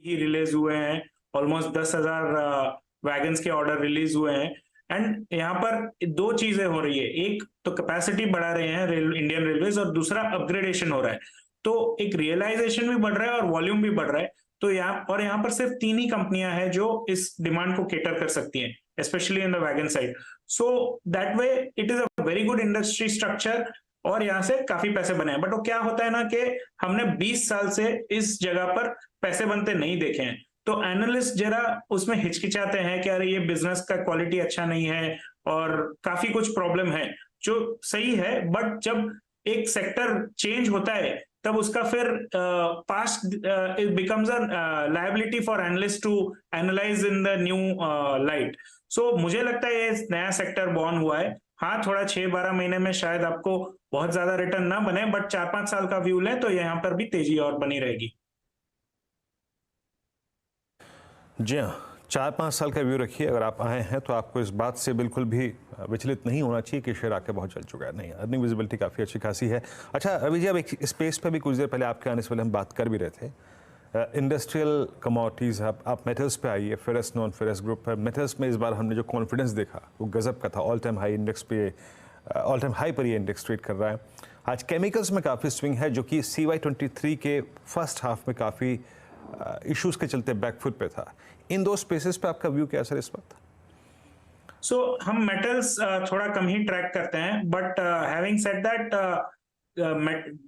ही release हुए हैं, almost 10,000 wagons के ऑर्डर रिलीज हुए हैं। एंड यहाँ पर दो चीजें हो रही है, एक तो कैपेसिटी बढ़ा रहे हैं इंडियन रेलवेज, और दूसरा अपग्रेडेशन हो रहा है। तो एक रियलाइजेशन भी बढ़ रहा है और वॉल्यूम भी बढ़ रहा है। तो यहाँ पर सिर्फ तीन ही कंपनियां हैं जो इस डिमांड को केटर कर सकती हैं, specially in the wagon side. So that way it is a very good industry structure, और यहाँ से काफी पैसे बने हैं। बट वो क्या होता है ना कि हमने 20 साल से इस जगह पर पैसे बनते नहीं देखे हैं, तो एनालिस्ट जरा उसमें हिचकिचाते हैं कि अरे ये बिजनेस का क्वालिटी अच्छा नहीं है और काफी कुछ प्रॉब्लम है, जो सही है। बट जब एक सेक्टर चेंज होता है तब उसका फिर past it becomes a liability for analyst to analyse in the new light. So मुझे लगता है ये नया सेक्टर बॉर्न हुआ है। हाँ, थोड़ा 6-12 महीने में शायद आपको बहुत ज्यादा रिटर्न ना बने, बट 4-5 साल का व्यू ले तो यहाँ पर भी तेजी और बनी रहेगी। जी हाँ, 4-5 साल का व्यू रखिए। अगर आप आए हैं तो आपको इस बात से बिल्कुल भी विचलित नहीं होना चाहिए कि शेयर आके बहुत चल चुका है। नहीं, अर्निंग विजिबिलिटी काफ़ी अच्छी खासी है। अच्छा रवि जी, अब एक स्पेस पे भी कुछ देर पहले आपके आने से पहले हम बात कर भी रहे थे, इंडस्ट्रियल कमोडिटीज़। आप मेटल्स पे आइए, फेरस नॉन फेरस ग्रुप पर। मेटल्स में इस बार हमने जो कॉन्फिडेंस देखा वो गजब का था। ऑल टाइम हाई इंडेक्स पे, ऑल टाइम हाई पर ये इंडेक्स ट्रेड कर रहा है। आज केमिकल्स में काफ़ी स्विंग है, जो कि CY23 के फर्स्ट हाफ में काफ़ी इश्यूज के चलते बैकफुट पे था। इन दो स्पेसेस पे आपका व्यू क्या है सर इस वक्त? हम मेटल्स थोड़ा कम ही ट्रैक करते हैं, बट हैविंग सेड दैट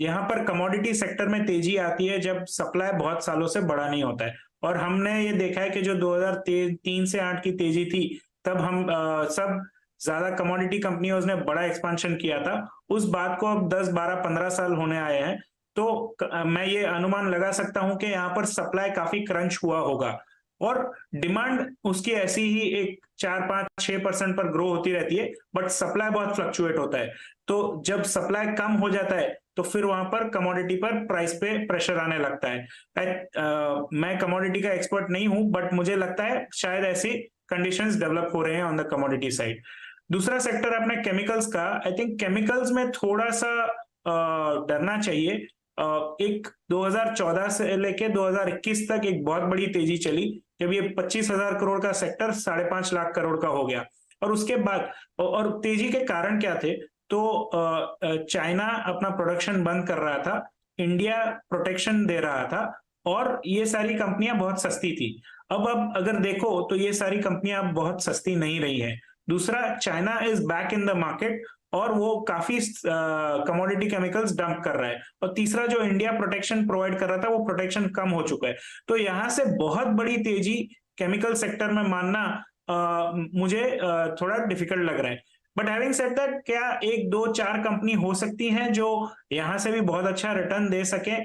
यहाँ पर कमोडिटी सेक्टर में तेजी आती है जब सप्लाई बहुत सालों से बड़ा नहीं होता है। और हमने ये देखा है कि जो 2003 से 8 की तेजी थी, तब हम सब ज्यादा कमोडिटी कंपनियों ने बड़ा एक्सपांशन किया था। उस बात को अब 10-12-15 साल होने आए हैं, तो मैं ये अनुमान लगा सकता हूं कि यहाँ पर सप्लाई काफी क्रंच हुआ होगा, और डिमांड उसकी ऐसी ही एक 4-5-6% पर ग्रो होती रहती है, बट सप्लाई बहुत फ्लक्चुएट होता है। तो जब सप्लाई कम हो जाता है तो फिर वहां पर कमोडिटी पर प्राइस पे प्रेशर आने लगता है। मैं कमोडिटी का एक्सपर्ट नहीं हूं, बट मुझे लगता है शायद ऐसी कंडीशंस डेवलप हो रहे हैं ऑन द कमोडिटी साइड। दूसरा सेक्टर अपने केमिकल्स का, आई थिंक केमिकल्स में थोड़ा सा डरना चाहिए। एक 2014 से लेके 2021 तक एक बहुत बड़ी तेजी चली, जब ये 25,000 करोड़ का सेक्टर 5.5 लाख करोड़ का हो गया। और उसके बाद, और तेजी के कारण क्या थे, तो चाइना अपना प्रोडक्शन बंद कर रहा था, इंडिया प्रोटेक्शन दे रहा था, और ये सारी कंपनियां बहुत सस्ती थी। अब अगर देखो तो ये सारी कंपनियां अब बहुत सस्ती नहीं रही हैं। दूसरा, China is back in the market, और वो काफी कमोडिटी केमिकल्स डंप कर रहा है। और तीसरा, जो इंडिया प्रोटेक्शन प्रोवाइड कर रहा था, वो प्रोटेक्शन कम हो चुका है। तो यहां से बहुत बड़ी तेजी केमिकल सेक्टर में मानना मुझे थोड़ा डिफिकल्ट लग रहा है। बट हैविंग सेड दैट, क्या 1-2-4 कंपनी हो सकती हैं जो यहां से भी बहुत अच्छा रिटर्न दे सके?